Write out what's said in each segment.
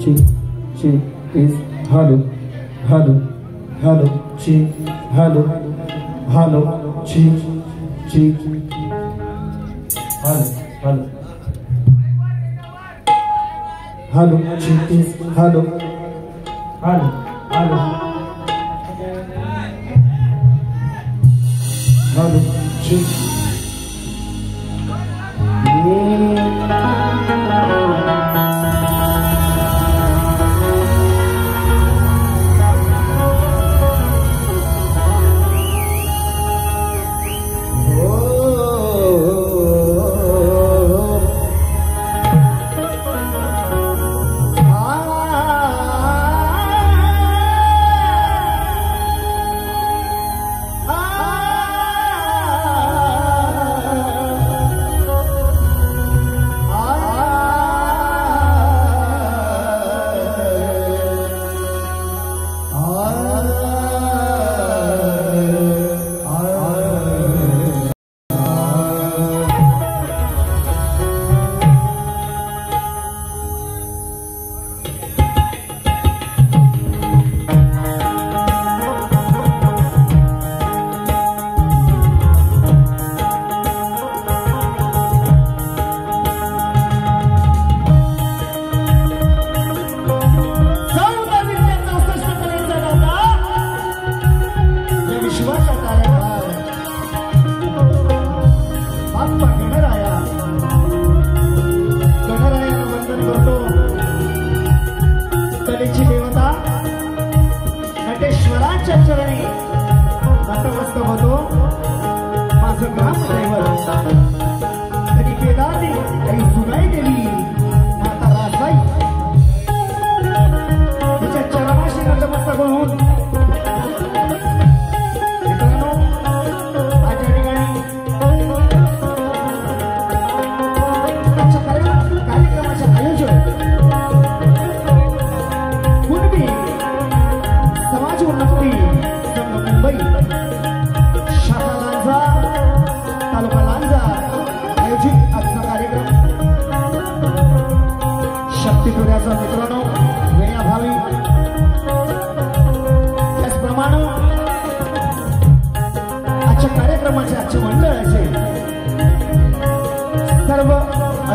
ची ची is hello hello hello ची hello hello ची ची hello hello hello ची is hello hello hello hello ची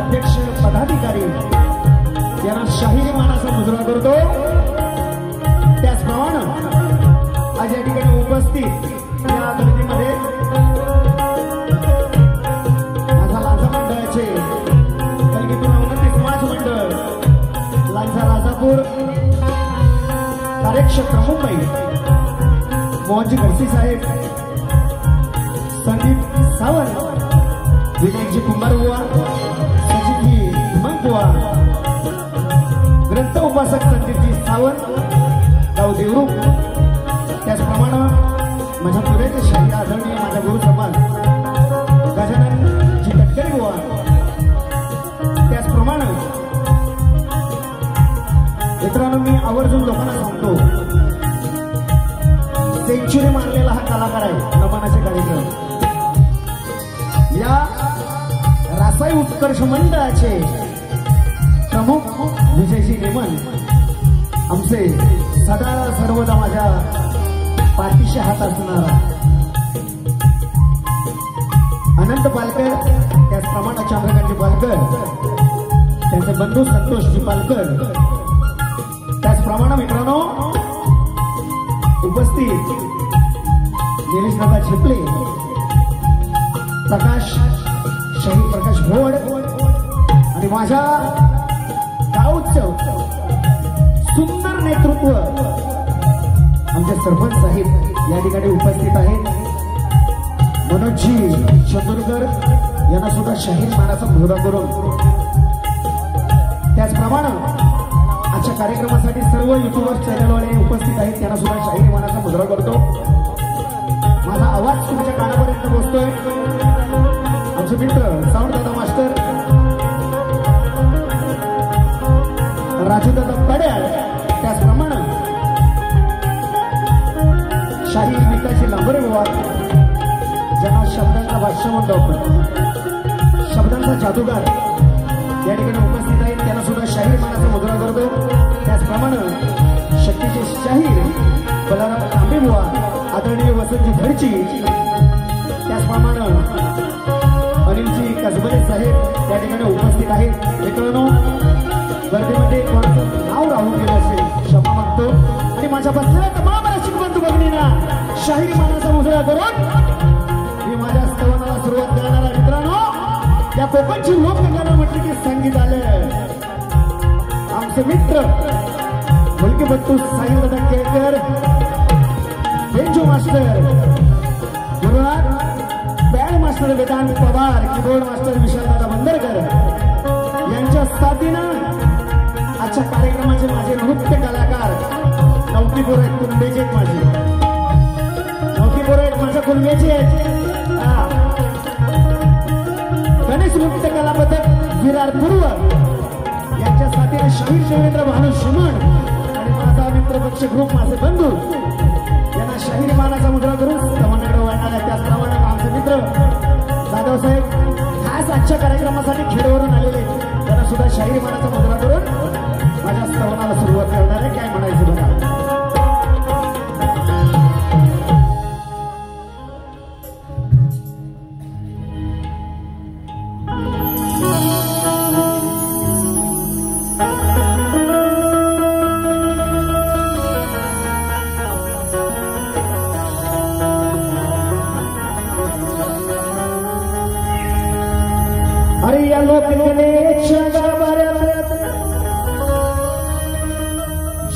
अध्यक्ष पदाधिकारी यांना शाहीर मानाचा मुजरा करतो। त्याचप्रमाणे आज या ठिकाणी उपस्थित या गर्दीमध्ये माझा लांजा मंडळाचे कलगीतून 29 समाज मंडळ लांजा राजापूर कार्यक्षेत्र मुंबई मोहनजी घरसी साहेब संदीप सावंत विनायकजी कुंभार बुवा सचिनजी हिमंत बुवा ग्रंथ उपासक संदीपजी सावंत गाव देवरू त्याचप्रमाणे माझ्या पुरेचे शाहीर आदरणीय माझ्या गुरु समाज गजाननजी तटकरे बुवा त्याचप्रमाणे मित्रांनो मी आवर्जून लोकांना सांगतो सेंचुरी मारलेला हा कलाकार आहे नमनाचे कार्यक्रम या रासाई उत्कर्ष मंडळाचे प्रमुख विजयजी नेमन आमचे सदा सर्वदा माझ्या पाठीशी हात असणारा अनंत पालकर त्याचप्रमाणे चंद्रकांतजी पालकर त्यांचे बंधू संतोषजी पालकर त्याचप्रमाणे मित्रांनो उपस्थित निलेश दादा झेपले प्रकाश शहीद प्रकाश भोड आणि माझ्या गावचं सुंदर नेतृत्व आमचे सरपंच साहेब या ठिकाणी उपस्थित आहेत। मनोजजी चंदूरकर यांना सुद्धा शहीद मानाचा मुजरा करून त्याचप्रमाणे आजच्या कार्यक्रमासाठी सर्व युट्यूबर चॅनलवाले उपस्थित आहेत त्यांना सुद्धा शहीद मानाचा मुजरा करतो। माझा आवाज तुमच्या कानापर्यंत पोहोचतोय। आमचे मित्र साऊंड दादा मास्टर राजू दादा पड्याळ त्याचप्रमाणे शाहीर विकासजी लांबरे बुवा ज्यांना शब्दांचा भाष्य म्हणतो आपण शब्दांचा जादूगार या ठिकाणी उपस्थित आहेत त्यांना सुद्धा सुद्धा शाहीर मानाचा मुद्रा करतो. त्याचप्रमाणे शक्तीचे शाहीर बलाराम तांबेबुवा आदरणीय वसंतजी धडची, त्याचप्रमाणे अनिलजी कसबले साहेब त्या ठिकाणी उपस्थित आहेत. मित्रांनो, गर्दीमध्ये कोणाचं नाव राहून गेलं असेल क्षमा मागतो. आणि माझ्या बसलेल्या तमाम रसिक बंधू भगिनींना शाहीर मानाचा मुजरा करून मी माझ्या स्तवनाला सुरुवात करणार आहे. मित्रांनो, त्या कोकणची लोकगाणं म्हटलं की संगीत आलं. आमचे मित्र मुलगी बट्टू Sahil Kelkar, banjo master Gurunath, band master Vedant Pawar, keyboard master विशालदादा बंदरकर यांच्या साथीनं आजच्या कार्यक्रमाचे माझे नृत्य कलाकार नवकीपूर आहेत, कुंडेचे आहेत. माझे नवकीपूर आहेत, माझ्या कुंडेचे आहेत. गणेश नृत्य कला पथक विरार पूर्व यांच्या साथीने शाहीर देवेंद्र भानू शिमण आणि माझा मित्र पक्ष ग्रुप माझे बंधू यांना शाहीर मानाचा मुद्रा करून स्तवनाकडे वाढणार आहे. त्याचप्रमाणे आमचे मित्र जाधव साहेब खास आजच्या कार्यक्रमासाठी खेडवरून आलेले, त्यांना सुद्धा शाहीर मानाचा मुद्रा करून माझ्या स्तवनाला सुरुवात करणार आहे. काय म्हणायचं बघा. अरे या लोकगणेच्या गाभाऱ्यात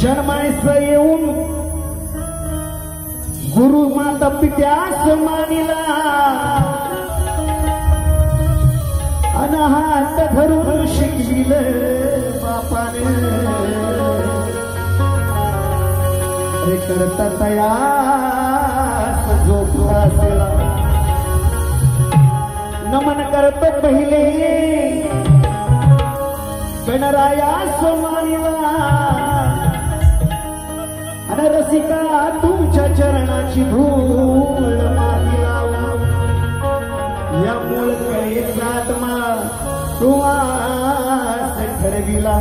जन्मायचं येऊन गुरु माता पित्यास मानिला, अनाहात धरून शिकविलं बापाने. हे करता तयास झोपला नमन करतो पहिले गणरायास मानिला. आणि रसिका तुमच्या चरणाची धूळ मागिला. या मूळ कळेचा आत्मा तुवास ठरविला.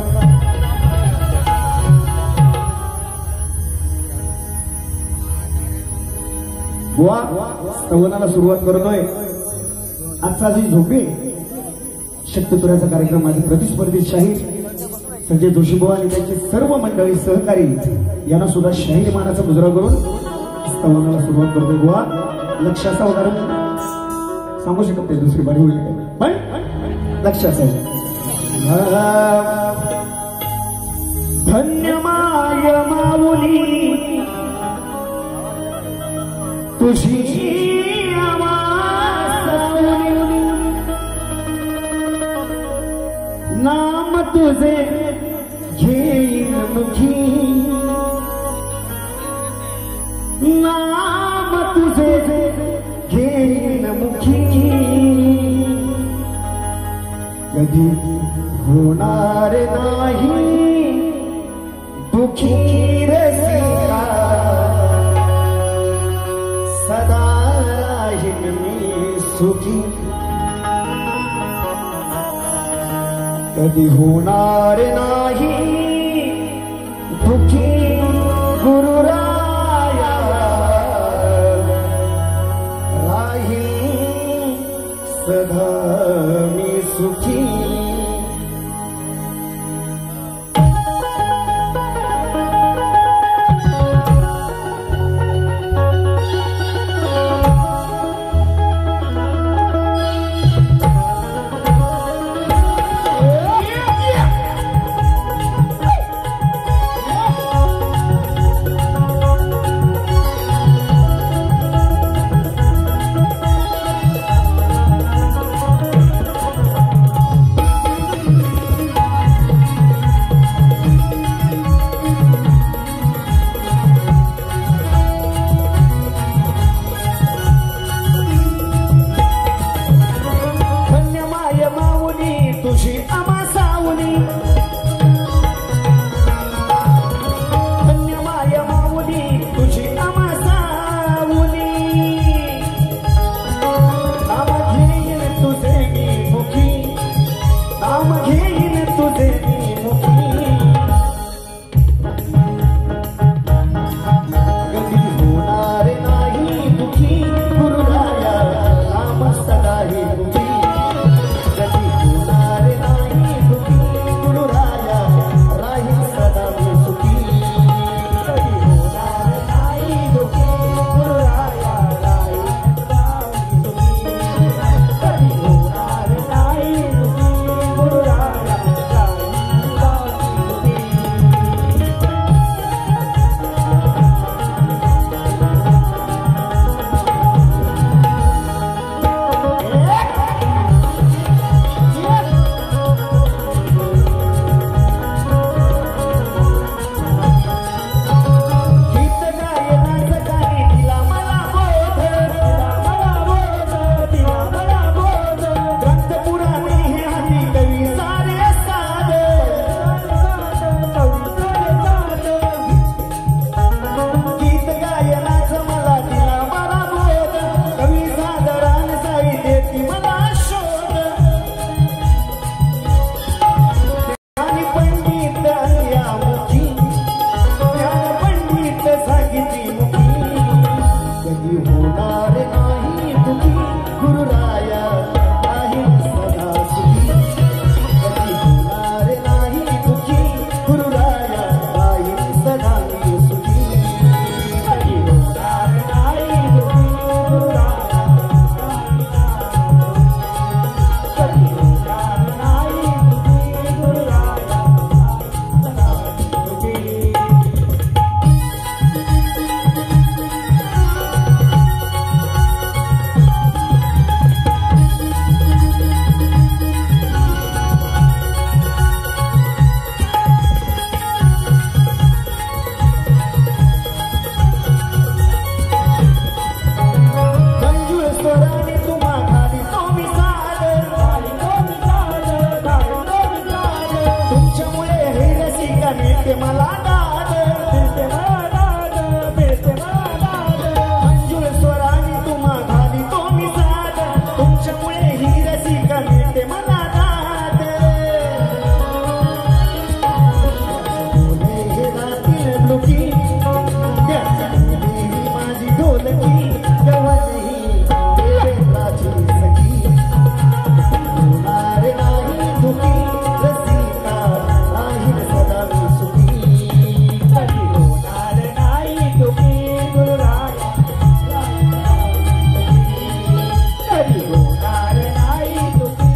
बुवा स्तवनाला सुरुवात करतोय. आजचा जी झोपे शक्तिपुराचा कार्यक्रम माझे प्रतिस्पर्धी शाहीर संजय जोशीबुवा आणि त्यांची सर्व मंडळी सहकारी यांना सुद्धा शाहीर मानाचा मुजरा करून स्तवनाला सुरुवात करतोय. बुवा लक्ष असा उदाहरण सांगू शकत नाही, दुसरी बारी होईल पण लक्ष असायचं. धन्य माय माऊली तुझी नाम तुझे घेईन मुखी, नाम तुझे घेईन मुखी. कधी होणार नाही दुखी रसिका, सदा राहीन मी सुखी. कधी होणार नाही दुखी गुरुराया, राहील सदा मी सुखी. दुखी गुरुराया राहील सदा सुखी कधी होणार नाही दुखी गुरुराया राहील सदा सुखी कधी होणार नाही दुखी गुरुराया कधी होणार नाही दुखी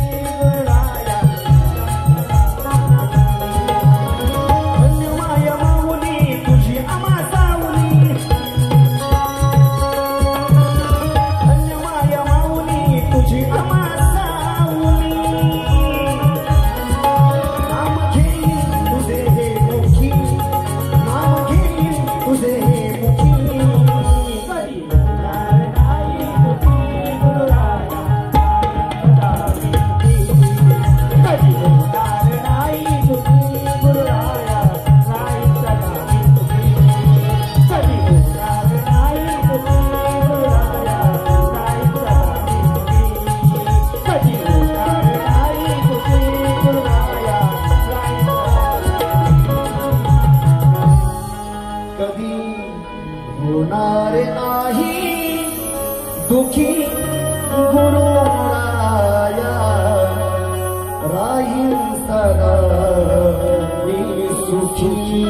गुरुराया सदा सुखी दुखी गुरुराया राहील सदा सुखी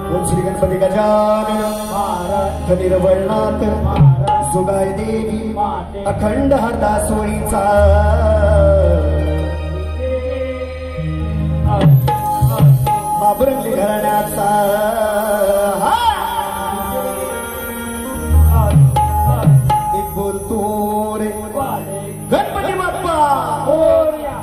ओम श्री गणपती गजानन महाराज निर्वळनाथ सुगाय देवी अखंड हरदा सोळीचा बाबरंगली घराण्याचा गणपती बाप्पा मोरया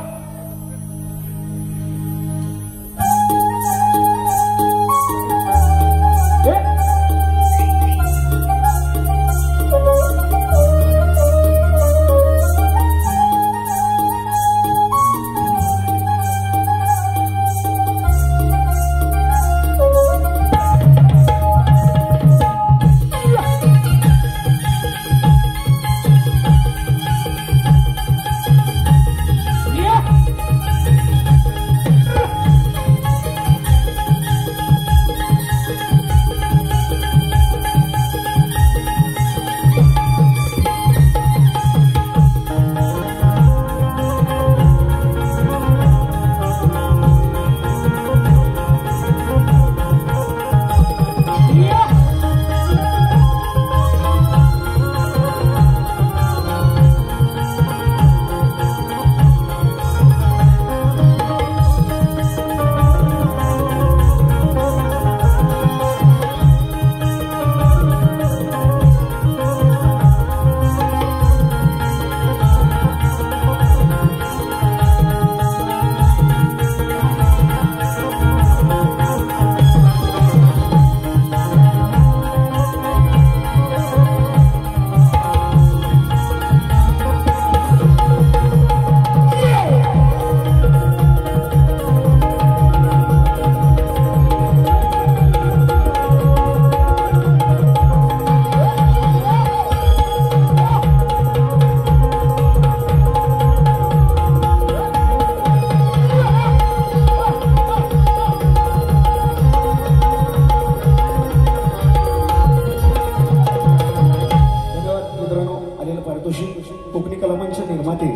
पारितोषिक कोकणी कलामंच निर्माते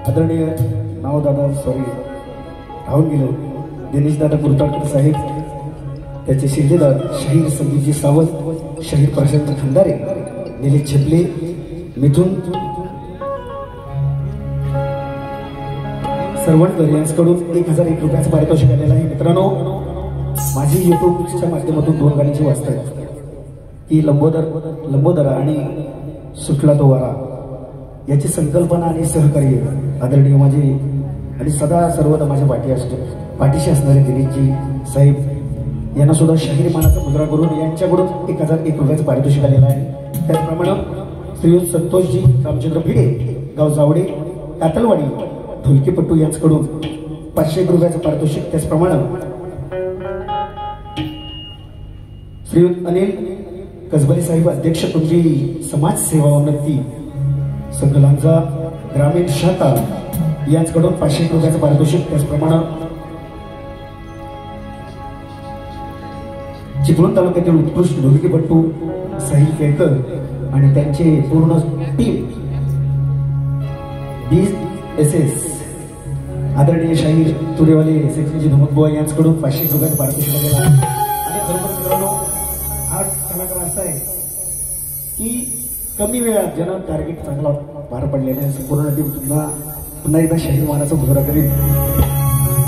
आदरणीय नावदादा सॉरी राहून गेलो दिनेशदादा कुर्ताडकर साहेब, त्याचे शिल्लेदार शाहीर संदीपजी सावंत, शाहीर प्रशांत खंदारे, निलेश छपले, मिथुन सरवणकर यांच्याकडून 1001 रुपयाचं पारितोषिक आलेलं आहे. मित्रांनो, माझी युट्यूबच्या माध्यमातून 2 गाण्यांची वाचता की लंबोदरा आणि सुटला तो वारा याची संकल्पना आणि सहकार्य आदरणीय माझे आणि सदा सर्वदा माझ्या पाठीशी असणारे दिनेशजी साहेब यांना सुद्धा शाहीर मानाचा मुद्रा करून यांच्याकडून 1001 रुपयाचं पारितोषिक आलेलं आहे. त्याचप्रमाणे श्रीयुत संतोषजी रामचंद्र भिडे, गाव जावडे, कातलवाडी, ढोलकीपट्टू यांच्याकडून 501 रुपयाचं पारितोषिक. त्याचप्रमाणे श्रीयुत अनिल कसबले साहेब, अध्यक्ष तुमची समाज सेवा उन्नती संकलांचा ग्रामीण शाखा यांच्याकडून 501 रुपयाचं पारितोषिक. त्याचप्रमाणे चिपळूण तालुक्यातील उत्कृष्ट ढोलकीपट्टू साहिल केळकर आणि त्यांचे पूर्ण टीम BSS आदरणीय शाहीर तुरेवाले सेक्रेटरी धुमकबुवा यांच्याकडून 501 रुपयाचं पारितोषिक आलेलं आहे. आणि खरोखर मित्रांनो, हा कलाकार असा आहे की कमी वेळात ज्यानं टार्गेट चांगला पार पडलेला आहे. संपूर्ण टीम पुन्हा एकदा शाहीर मानाचा मुजरा करेल.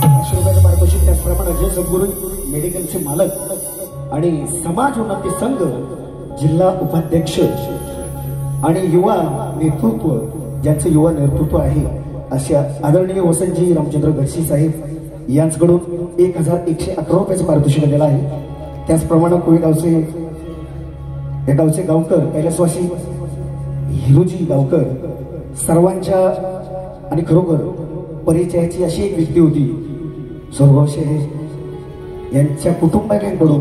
500 रुपयाचं पारितोषिक. त्याचप्रमाणे अजय सद्गुरू मेडिकलचे मालक आणि समाज उन्नती संघ जिल्हा उपाध्यक्ष आणि युवा नेतृत्व ज्यांचं युवा नेतृत्व आहे अशा आदरणीय वसंतजी रामचंद्र गडशी साहेब यांच्याकडून 1111 रुपयाचं पारितोषिक आलेलं आहे. त्याचप्रमाणे कोळीगावचे या गावचे गावकर कैलासवासी हिरोजी गावकर सर्वांच्या आणि खरोखर परिचयाची अशी एक व्यक्ती होती सौरभावशी यांच्या कुटुंबाकडून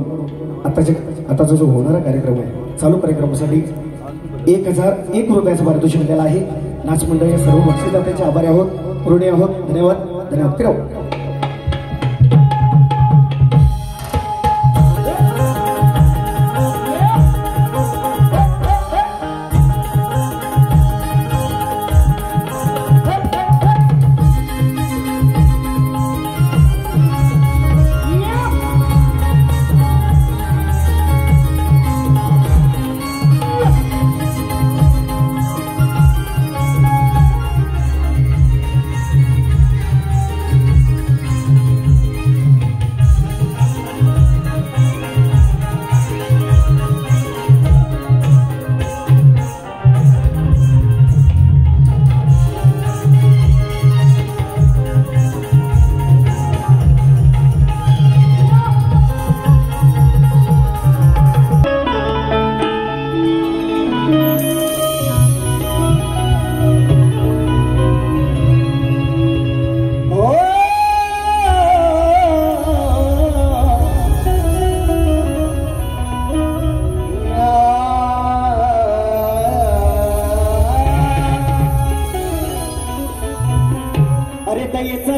आताचा जो होणारा कार्यक्रम आहे चालू कार्यक्रमासाठी 1001 रुपयाचं पारितोषिक मिळालेलं आहे. नाच मंडळाच्या सर्व बक्षीसदात्यांचे आभारी आहोत, ऋणी आहोत. धन्यवाद. धन्यवाद.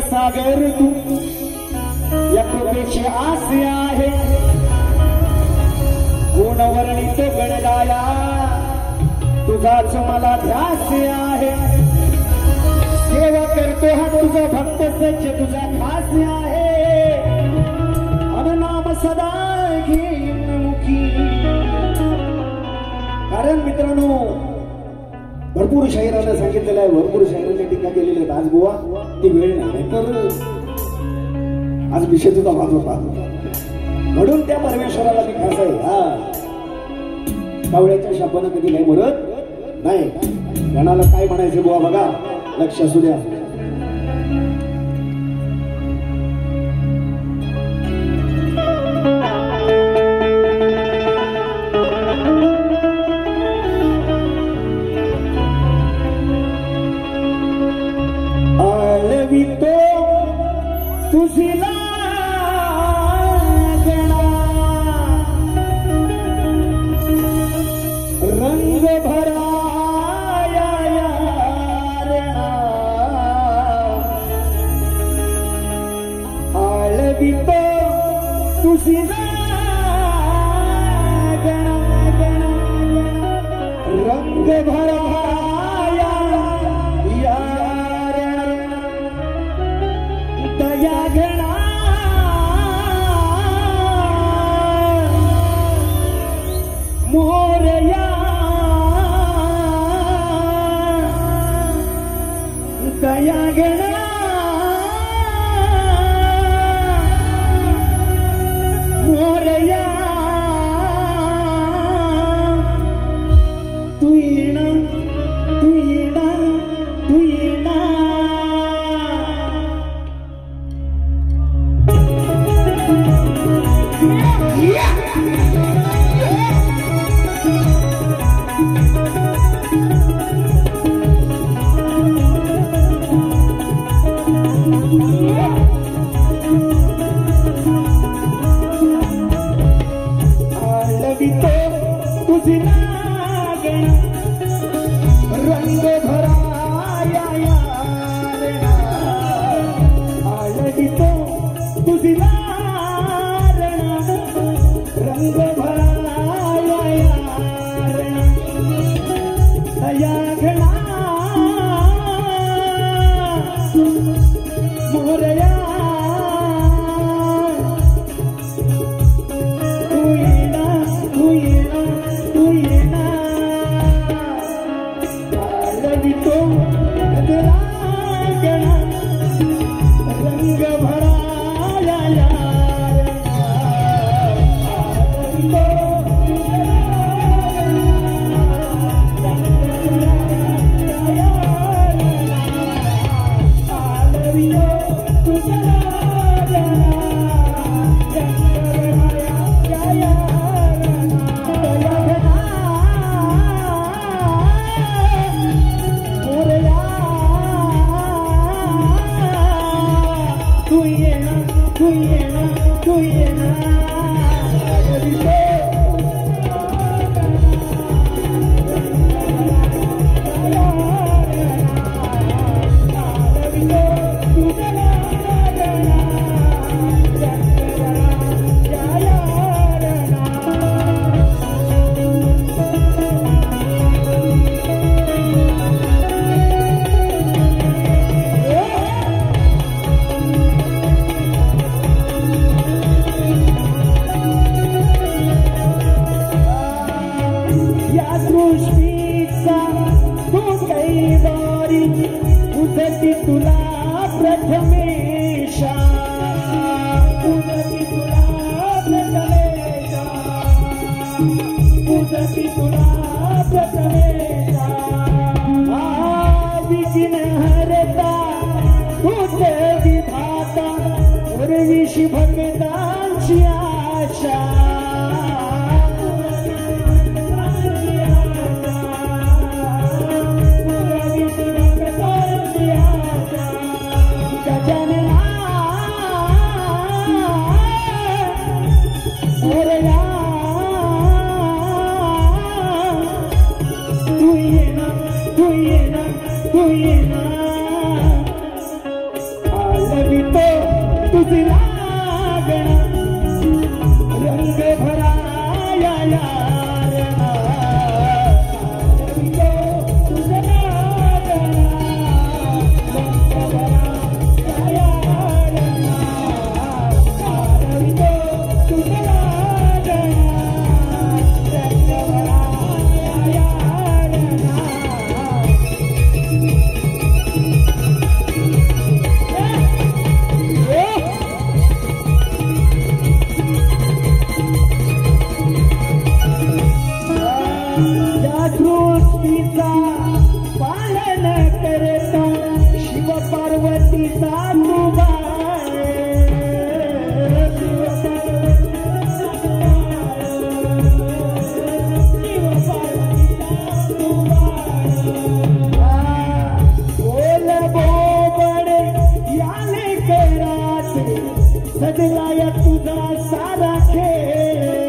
सागर तू या कृपेची आसे आहे गुणवर्णित गणगाया तुझाच मला ध्यास आहे सेवा करतो हा तुझा भक्त सच्च तुझा खास आहे अननाम सदा घेईन मुखी. कारण मित्रांनो भरपूर शाहिरांना सांगितलेलं आहे, भरपूर शाहिरांनी टीका केलेली आहेत. आज बुवा ती वेळ नाही तर आज विषय तुझा वाद होता म्हणून त्या परमेश्वराला मी खास आहे. हा कावळ्याच्या शापानं कधी नाही म्हणत नाही. गणाला काय म्हणायचं बुवा बघा, लक्ष असू द्या. तुझीला रंग भराया आळवितो तुझीला रंग भराया दया घना मोरया तू येना तू येना तू येना लवितो गजरा गणा रंग भराया तुला प्रथमेशा उदती तुला प्रथमेशा उदती तुला प्रथमेशा विघ्न हरता तुझ विधाता उर्विश भक्तांची आशा रंग भराया पालन करता शिव पार्वतीचा बोल बोबड याले करात सजलाय तुझा सारा खेळ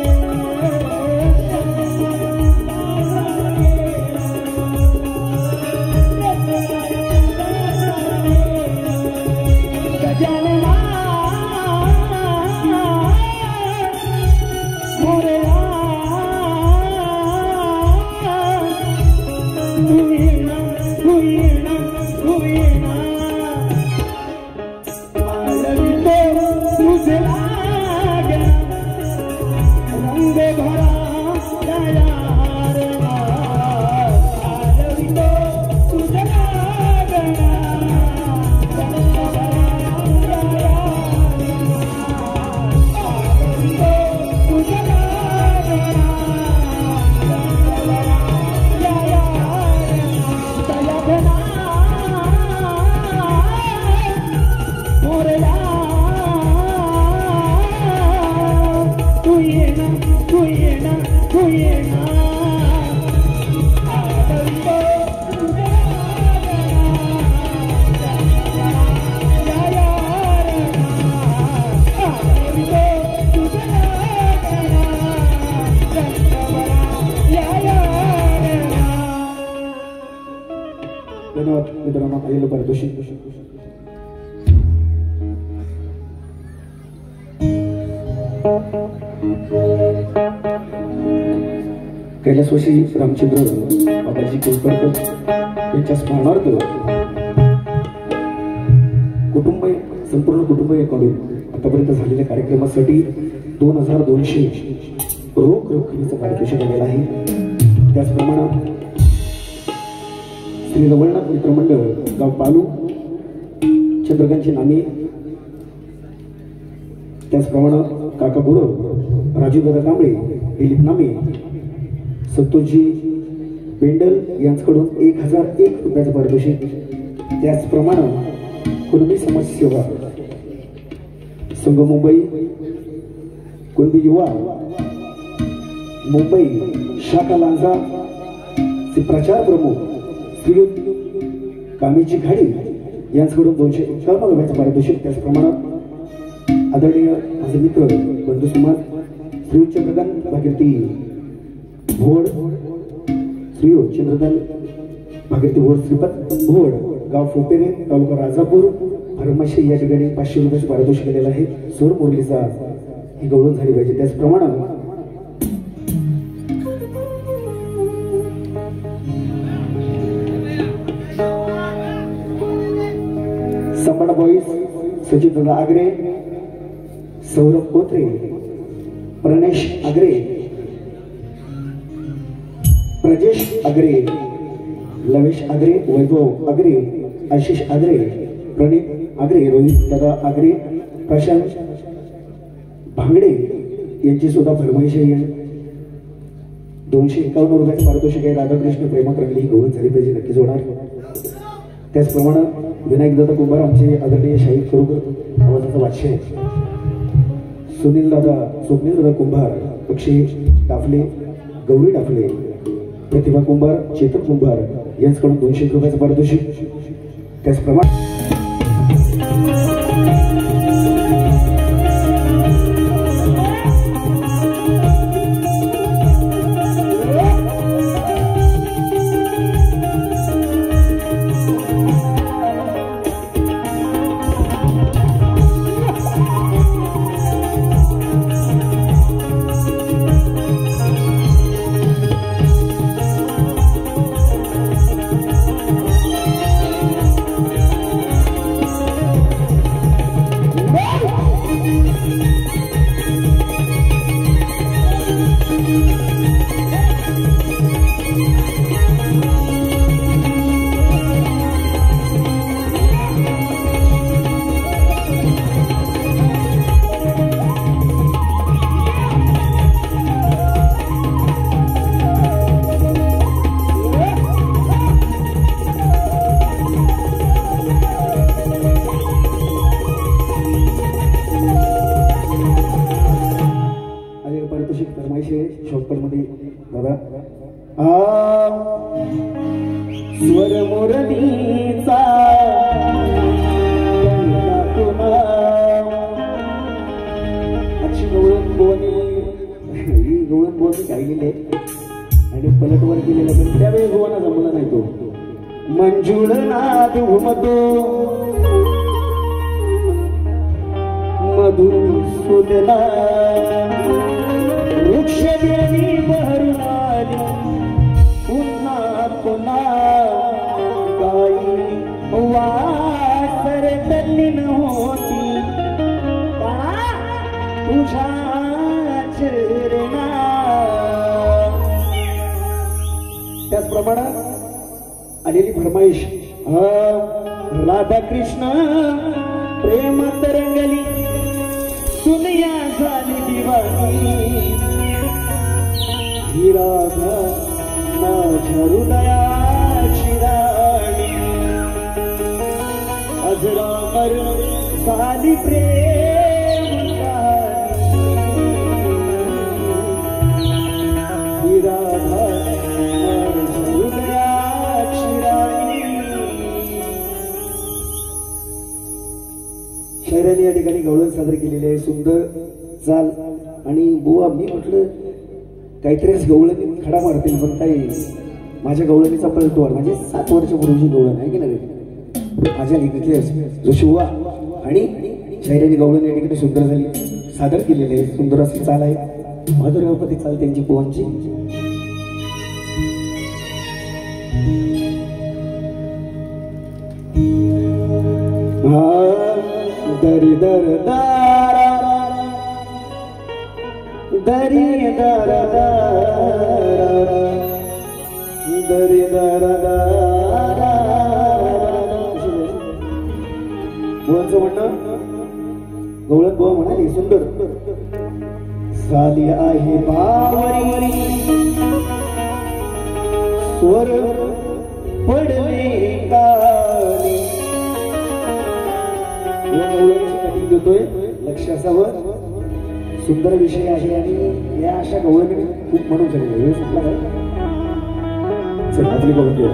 धन्यवाद मित्रांनो. पहिलं पारितोषिक कैलासवासी रामचंद्र बाबाजी कोळपरकर यांच्या स्मरणार्थ संपूर्ण कुटुंबाकडून आतापर्यंत झालेल्या कार्यक्रमासाठी 2200 रोख रकमेचं पारितोषिक आलेलं आहे. त्याचप्रमाणे श्री रवळनाथ मित्रमंडळ गाव पालू चंद्रकांतची नामे, त्याचप्रमाणे काका गुरव, राजूदादा कांबळे, दिलीप नामे, संतोषजी पेंडल यांच्याकडून 1001 रुपयाचं पारितोषिक. त्याचप्रमाणे कुणबी समाजसेवा संघ मुंबई, कुणबी युवा मुंबई शाखा लांजा चे प्रचार प्रमुख श्री कामीची खाडी यांच्याकडून 251 रुपयाचं पारितोषिक. त्याचप्रमाणे आदरणीय माझे मित्र बंधू समाज श्री चंद्रकांत भागीरथी भोड, श्री चंद्रकांत भागीरथी भोड, श्रीपत भोड, गाव फोपेरे, तालुका राजापूर, फरमाशी या ठिकाणी 500 रुपयाचं पारितोषिक केलेलं आहे. सूर मुरलीचा ही गौरव झाली पाहिजे. त्याचप्रमाणे संबडा बॉईज सचिनदादा आगरे, सौरभ कोत्रे, प्रणेश आगरे, प्रजेश आगरे, लवेश आगरे, वैभव आगरे, आशिष आगरे, प्रणीत आगरे, रोहित दादा आगरे, प्रशांत भांगडे यांची सुद्धा फरमाईश आहे. 251 रुपयाचं पारितोषिक आहे. राधाकृष्ण प्रेमा रंगली ही गौरव झाली पाहिजे, नक्कीच होणार. त्याचप्रमाणे विनायक दादा कुंभार आमचे आदरणीय शाहीर खरोखर आवाजाचा वाच्य आहे. सुनील दादा कुंभार, अक्षय टाफले, गौरी टाफले, प्रतिभा कुंभार, चेतन कुंभार यांच्याकडून 200 रुपयाचं पारितोषिक. त्याचप्रमाणे स्वर मुरलीचा अशी गवळण बोनी काही गेले आणि पलटवर गेलेलं, पण त्यावेळी गोवाना जमला नाही. तो मंजुळ नाद घुमतो मधुसूदना वृक्ष देवी बहरून आली पुन्हा पुन्हा गाई वासर तल्ली नव्हती तुझ्या चरणा. त्याचप्रमाणे आलेली फरमाईश राधा कृष्ण प्रेम तरंगली दुनिया झाली दिवाणी ही राधा माझ्या हृदयाची राणी अजरामर झाली प्रेम ही राधा माझ्या हृदयाची राणी. शहराने या ठिकाणी गवळण सादर केलेले आहे. सुंदर चाल आणि बुवा मी म्हटलं काहीतरीच गवळणी खडा मारतील, पण काही माझ्या गवळणीचा पलटवार म्हणजे 7 वर्षापूर्वीची गवळण आहे की नाही माझ्या लिखितले जोशी बुवा आणि शहराने गवळण या ठिकाणी सुंदर झाली सादर केलेले आहे. सुंदर अशी चाल आहे. माधुरी गणपती चाल त्यांची बुवांची दरी दर दारा दरी दर दरी दर बुवांचं म्हणणं गवळण बुवा म्हणाली सुंदर साली आहे बावरी स्वर पडले काली देतोय लक्ष असावं सुंदर विषय आहे आणि या अशा गवळणी खूप म्हणून झालेला वेळ संपला काय चल आपली गवळ घेऊ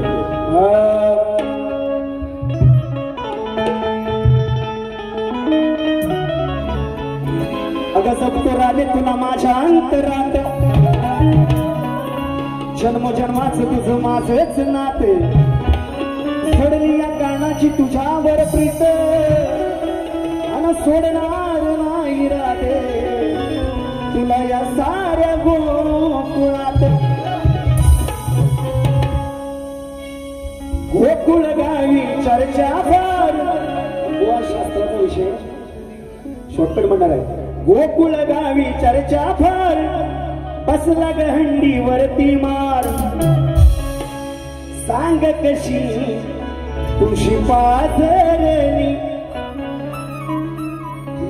अगं सप्तराले तुला माझ्या अंतरात जन्मोजन्माचं तुझं माझंच नाते सोडली या गाण्याची तुझ्यावर प्रीत आणि सोडणार नाही राधे तुला या साऱ्या गोकुळात गोकुळ गावी चर्चा फार गोवा शास्त्राचा विषय शॉर्टकट म्हणणार आहे गोकुळ गावी चर्चा फार बसला गहंडीवरती मार सांग कशी तुझी पाझरणी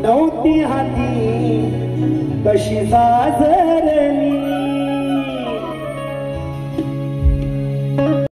नव्हती हाती कशी साजरणी